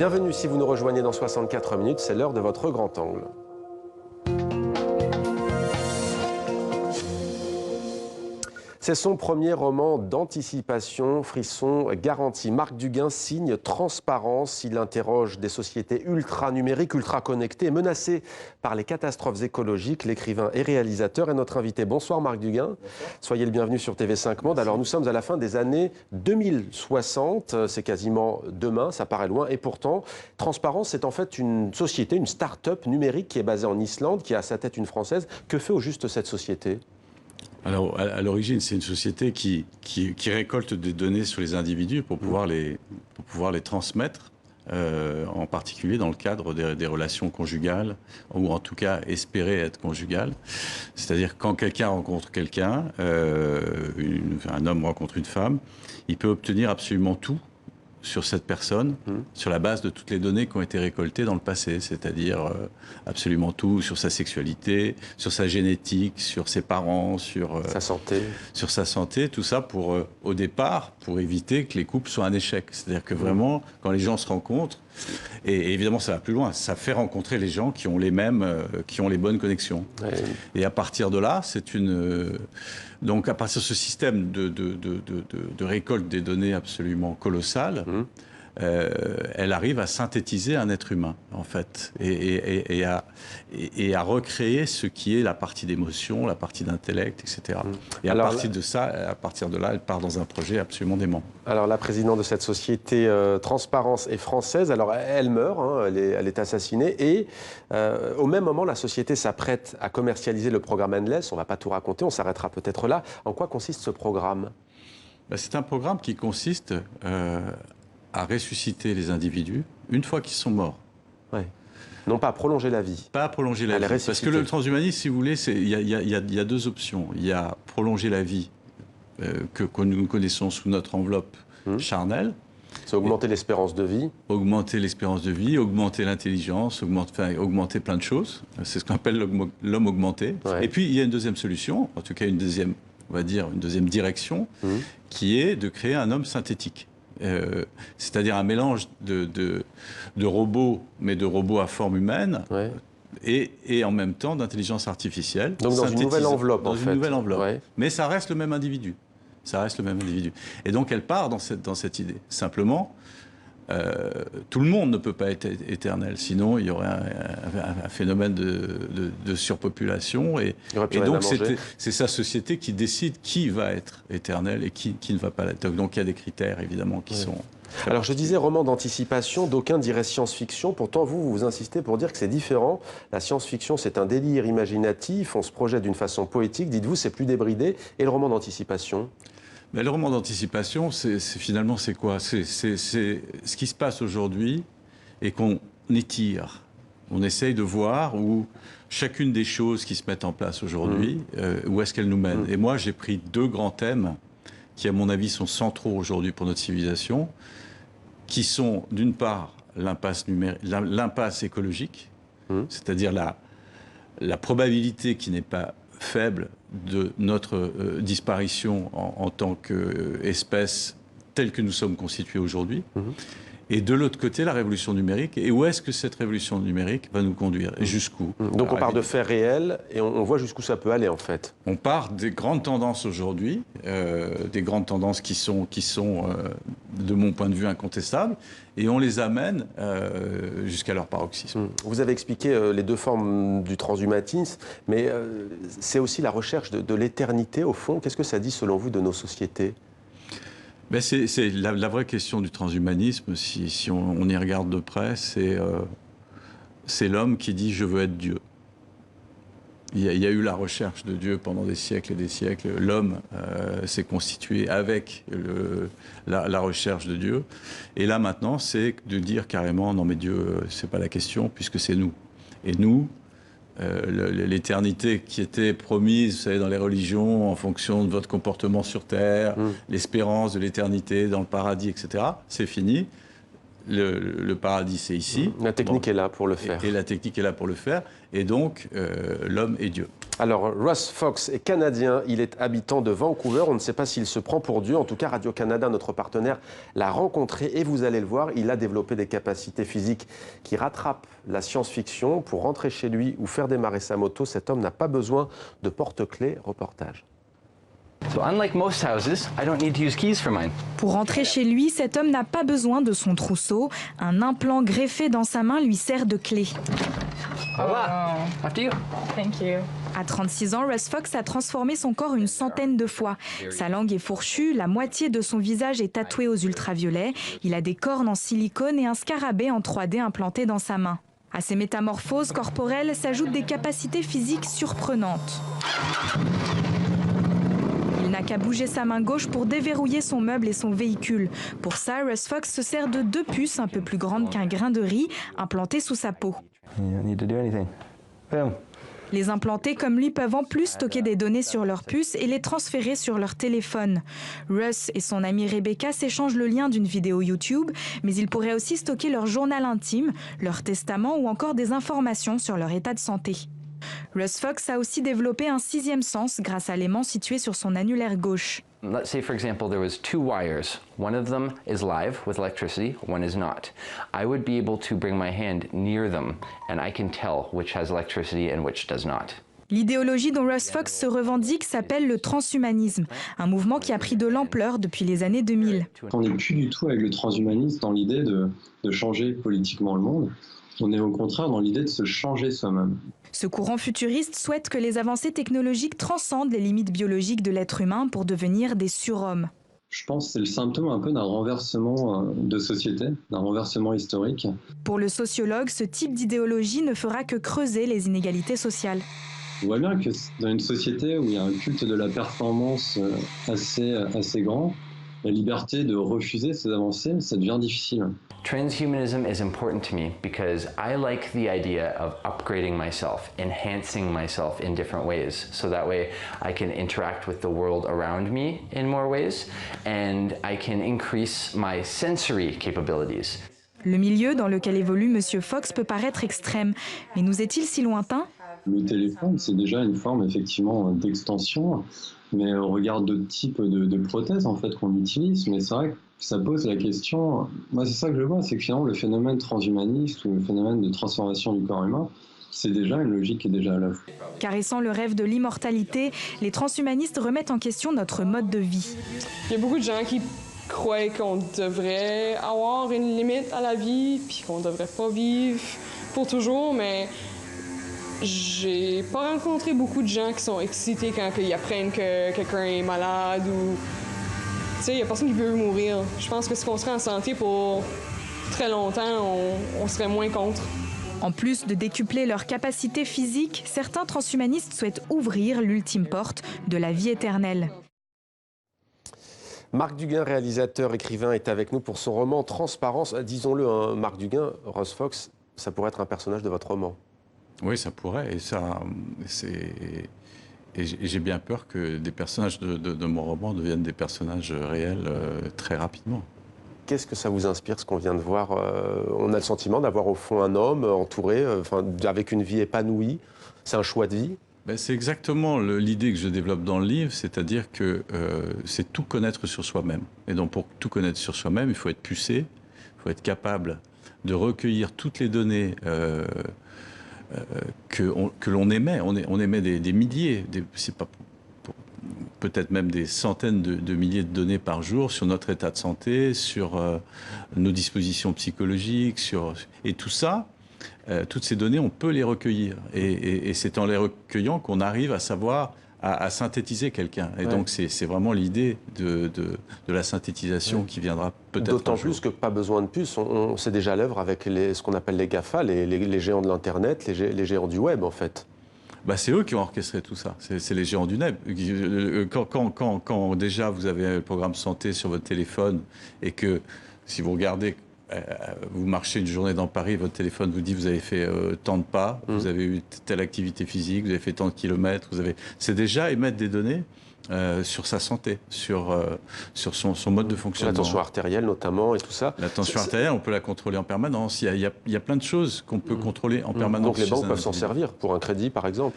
Bienvenue si vous nous rejoignez dans 64 minutes, c'est l'heure de votre grand angle. C'est son premier roman d'anticipation, Frisson garanti. Marc Duguin signe Transparence. Il interroge des sociétés ultra-numériques, ultra-connectées, menacées par les catastrophes écologiques. L'écrivain et réalisateur est notre invité. Bonsoir Marc Duguin. Bonsoir. Soyez le bienvenu sur TV5 Monde. Alors nous sommes à la fin des années 2060. C'est quasiment demain, ça paraît loin. Et pourtant, Transparence, c'est en fait une société, une start-up numérique qui est basée en Islande, qui a à sa tête une Française. Que fait au juste cette société ? Alors, à l'origine, c'est une société qui récolte des données sur les individus pour pouvoir les transmettre, en particulier dans le cadre des relations conjugales, ou en tout cas espérer être conjugales. C'est-à-dire quand quelqu'un rencontre quelqu'un, un homme rencontre une femme, il peut obtenir absolument tout sur cette personne, sur la base de toutes les données qui ont été récoltées dans le passé, c'est-à-dire absolument tout sur sa sexualité, sur sa génétique, sur ses parents, sur sa santé, tout ça pour, au départ, pour éviter que les couples soient un échec. C'est-à-dire que vraiment, quand les gens se rencontrent, et évidemment ça va plus loin, ça fait rencontrer les gens qui ont les mêmes, qui ont les bonnes connexions. Ouais. Et à partir de là, c'est une... donc à partir de ce système de récolte des données absolument colossal, elle arrive à synthétiser un être humain, en fait, et à recréer ce qui est la partie d'émotion, la partie d'intellect, etc. Et à partir de là, elle part dans un projet absolument dément. Alors, la présidente de cette société Transparence est française. Alors, elle meurt, hein, elle est assassinée. Et au même moment, la société s'apprête à commercialiser le programme Endless. On ne va pas tout raconter, on s'arrêtera peut-être là. En quoi consiste ce programme ? C'est un programme qui consiste à ressusciter les individus une fois qu'ils sont morts. Ouais. Non pas à prolonger la vie. Pas à prolonger la vie. Parce que le transhumanisme, si vous voulez, il y a deux options. Il y a prolonger la vie que nous connaissons sous notre enveloppe charnelle. C'est augmenter l'espérance de vie. Augmenter l'espérance de vie, augmenter l'intelligence, augmenter plein de choses. C'est ce qu'on appelle l'homme augmenté. Ouais. Et puis, il y a une deuxième solution, en tout cas une deuxième, on va dire, une deuxième direction, qui est de créer un homme synthétique. C'est-à-dire un mélange de robots, mais de robots à forme humaine, ouais. et en même temps d'intelligence artificielle. Donc dans une nouvelle enveloppe, dans une nouvelle enveloppe. Ouais. Mais ça reste le même individu. Ça reste le même individu. Et donc elle part dans cette idée. Simplement, tout le monde ne peut pas être éternel, sinon il y aurait un phénomène de surpopulation. Et donc c'est sa société qui décide qui va être éternel et qui ne va pas l'être. Donc il y a des critères évidemment qui sont... Alors je disais roman d'anticipation, d'aucuns diraient science-fiction, pourtant vous insistez pour dire que c'est différent. La science-fiction c'est un délire imaginatif, on se projette d'une façon poétique, dites-vous c'est plus débridé, et le roman d'anticipation ? Mais le roman d'anticipation, finalement, c'est quoi? C'est ce qui se passe aujourd'hui et qu'on étire. On essaye de voir où chacune des choses qui se mettent en place aujourd'hui, où est-ce qu'elles nous mènent. Et moi, j'ai pris deux grands thèmes qui, à mon avis, sont centraux aujourd'hui pour notre civilisation, qui sont, d'une part, l'impasse écologique, c'est-à-dire la probabilité qui n'est pas faible de notre disparition en tant qu'espèce telle que nous sommes constitués aujourd'hui. Et de l'autre côté, la révolution numérique. Et où est-ce que cette révolution numérique va nous conduire? Et jusqu'où? Donc on part de faits réels et on voit jusqu'où ça peut aller en fait. On part des grandes tendances aujourd'hui, des grandes tendances qui sont de mon point de vue, incontestables, et on les amène jusqu'à leur paroxysme. Vous avez expliqué les deux formes du transhumanisme, mais c'est aussi la recherche de l'éternité au fond. Qu'est-ce que ça dit selon vous de nos sociétés ? Ben c'est la vraie question du transhumanisme, si on y regarde de près, c'est l'homme qui dit « je veux être Dieu ». Il y a eu la recherche de Dieu pendant des siècles et des siècles. L'homme s'est constitué avec la recherche de Dieu. Et là, maintenant, c'est de dire carrément « non mais Dieu, c'est pas la question, puisque c'est nous ». Et nous, l'éternité qui était promise, vous savez, dans les religions, en fonction de votre comportement sur Terre, l'espérance de l'éternité dans le paradis, etc., c'est fini. le paradis, c'est ici. La technique est là pour le faire. Et la technique est là pour le faire. Et donc, l'homme est Dieu. Alors, Russ Fox est canadien, il est habitant de Vancouver. On ne sait pas s'il se prend pour Dieu. En tout cas, Radio-Canada, notre partenaire, l'a rencontré et vous allez le voir, il a développé des capacités physiques qui rattrapent la science-fiction. Pour rentrer chez lui ou faire démarrer sa moto, cet homme n'a pas besoin de porte-clés. Reportage. Pour rentrer chez lui, cet homme n'a pas besoin de son trousseau. Un implant greffé dans sa main lui sert de clé. After you. Thank you. À 36 ans, Russ Fox a transformé son corps une centaine de fois. Sa langue est fourchue, la moitié de son visage est tatoué aux ultraviolets. Il a des cornes en silicone et un scarabée en 3D implanté dans sa main. À ces métamorphoses corporelles s'ajoutent des capacités physiques surprenantes. Il n'a qu'à bouger sa main gauche pour déverrouiller son meuble et son véhicule. Pour ça, Russ Fox se sert de 2 puces un peu plus grandes qu'un grain de riz, implantées sous sa peau. Les implantés comme lui peuvent en plus stocker des données sur leurs puces et les transférer sur leur téléphone. Russ et son amie Rebecca s'échangent le lien d'une vidéo YouTube, mais ils pourraient aussi stocker leur journal intime, leur testament ou encore des informations sur leur état de santé. Russ Fox a aussi développé un 6e sens grâce à l'aimant situé sur son annulaire gauche. Let's say, for example, there was 2 wires. One of them is live with electricity, one is not. I would be able to bring my hand near them, and I can tell which has electricity and which does not. L'idéologie dont Russ Fox se revendique s'appelle le transhumanisme, un mouvement qui a pris de l'ampleur depuis les années 2000. On n'est plus du tout avec le transhumanisme dans l'idée de changer politiquement le monde. On est au contraire dans l'idée de se changer soi-même. Ce courant futuriste souhaite que les avancées technologiques transcendent les limites biologiques de l'être humain pour devenir des surhommes. Je pense que c'est le symptôme un peu d'un renversement de société, d'un renversement historique. Pour le sociologue, ce type d'idéologie ne fera que creuser les inégalités sociales. On voit bien que dans une société où il y a un culte de la performance assez grand, la liberté de refuser ces avancées, ça devient difficile. Transhumanism is important to me because I like the idea of upgrading myself, enhancing myself in different ways. So that way I can interact with the world around me in more ways and I can increase my sensory capabilities. Le milieu dans lequel évolue Monsieur Fox peut paraître extrême, mais nous est-il si lointain ? Le téléphone, c'est déjà une forme effectivement d'extension, mais on regarde d'autres types de prothèses en fait qu'on utilise, mais c'est vrai que ça pose la question, moi c'est ça que je vois, c'est que finalement le phénomène transhumaniste ou le phénomène de transformation du corps humain, c'est déjà une logique qui est déjà à l'œuvre. Caressant le rêve de l'immortalité, les transhumanistes remettent en question notre mode de vie. Il y a beaucoup de gens qui croient qu'on devrait avoir une limite à la vie, puis qu'on devrait pas vivre pour toujours, mais j'ai pas rencontré beaucoup de gens qui sont excités quand ils apprennent que quelqu'un est malade ou... Tu sais, il n'y a personne qui veut mourir. Je pense que si on serait en santé pour très longtemps, on serait moins contre. En plus de décupler leurs capacités physiques, certains transhumanistes souhaitent ouvrir l'ultime porte de la vie éternelle. Marc Duguin, réalisateur, écrivain, est avec nous pour son roman Transparence. Disons-le, hein, Marc Duguin, Russ Fox, ça pourrait être un personnage de votre roman. Oui, ça pourrait. Et j'ai bien peur que des personnages de mon roman deviennent des personnages réels très rapidement. Qu'est-ce que ça vous inspire, ce qu'on vient de voir? On a le sentiment d'avoir au fond un homme entouré, avec une vie épanouie. C'est un choix de vie? Ben, c'est exactement l'idée que je développe dans le livre, c'est-à-dire que c'est tout connaître sur soi-même. Et donc pour tout connaître sur soi-même, il faut être pucé, il faut être capable de recueillir toutes les données que l'on émet. On émet des milliers, c'est pas peut-être même des centaines de milliers de données par jour sur notre état de santé, sur nos dispositions psychologiques, et tout ça, toutes ces données, on peut les recueillir. Et c'est en les recueillant qu'on arrive à savoir, à synthétiser quelqu'un. Et donc c'est vraiment l'idée de la synthétisation qui viendra peut-être. D'autant plus que pas besoin de puce, c'est déjà à l'œuvre avec ce qu'on appelle les GAFA, les géants de l'Internet, les géants du web en fait. Bah, c'est eux qui ont orchestré tout ça, c'est les géants du web. Quand déjà vous avez le programme santé sur votre téléphone et que si vous regardez, vous marchez une journée dans Paris, votre téléphone vous dit vous avez fait tant de pas, vous avez eu telle activité physique, vous avez fait tant de kilomètres, c'est déjà émettre des données sur sa santé, sur son mode de fonctionnement. La tension artérielle notamment et tout ça. La tension artérielle, on peut la contrôler en permanence. Il y a plein de choses qu'on peut contrôler en permanence. Donc les banques peuvent s'en servir pour un crédit, par exemple?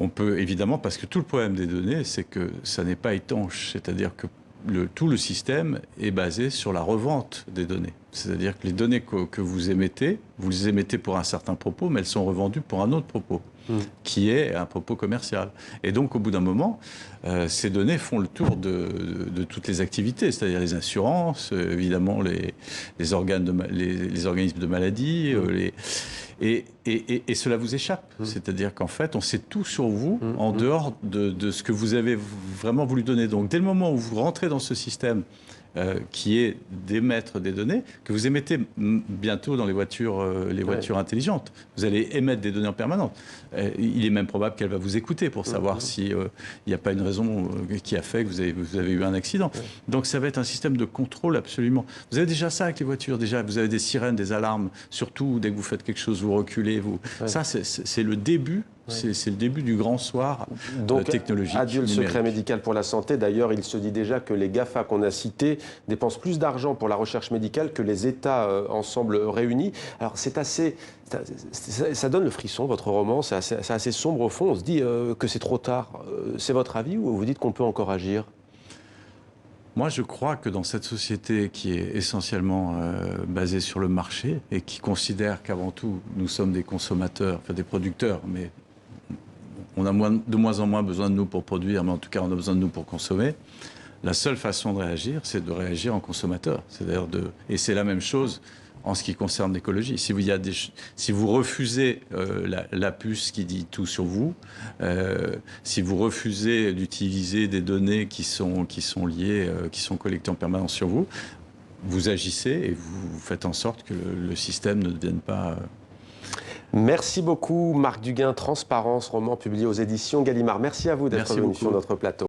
On peut évidemment, parce que tout le problème des données, c'est que ça n'est pas étanche. C'est-à-dire que tout le système est basé sur la revente des données. C'est-à-dire que les données que vous les émettez pour un certain propos, mais elles sont revendues pour un autre propos, qui est un propos commercial. Et donc, au bout d'un moment, ces données font le tour de toutes les activités, c'est-à-dire les assurances, évidemment les organismes de maladie, et cela vous échappe. C'est-à-dire qu'en fait, on sait tout sur vous en dehors de ce que vous avez vraiment voulu donner. Donc, dès le moment où vous rentrez dans ce système qui est d'émettre des données, que vous émettez bientôt dans les voitures intelligentes. Vous allez émettre des données en permanence. Il est même probable qu'elle va vous écouter pour savoir s'il n'y a pas une raison qui a fait que vous avez eu un accident. Donc ça va être un système de contrôle absolument. Vous avez déjà ça avec les voitures. Déjà, vous avez des sirènes, des alarmes. Surtout, dès que vous faites quelque chose, vous reculez. Ça, c'est le début. C'est le début du grand soir technologique. Adieu le secret médical pour la santé. D'ailleurs, il se dit déjà que les GAFA qu'on a cités dépensent plus d'argent pour la recherche médicale que les États ensemble réunis. Alors, c'est assez... Ça donne le frisson, votre roman. C'est assez sombre au fond. On se dit que c'est trop tard. C'est votre avis ou vous dites qu'on peut encore agir ? Moi, je crois que dans cette société qui est essentiellement basée sur le marché et qui considère qu'avant tout, nous sommes des consommateurs, enfin des producteurs, mais on a de moins en moins besoin de nous pour produire, mais en tout cas, on a besoin de nous pour consommer. La seule façon de réagir, c'est de réagir en consommateur. Et c'est la même chose en ce qui concerne l'écologie. Si vous refusez la puce qui dit tout sur vous, si vous refusez d'utiliser des données qui sont liées, qui sont collectées en permanence sur vous, vous agissez et vous faites en sorte que le système ne devienne pas... Merci beaucoup Marc Duguin, Transparence, roman publié aux éditions Gallimard. Merci à vous d'être venu sur notre plateau.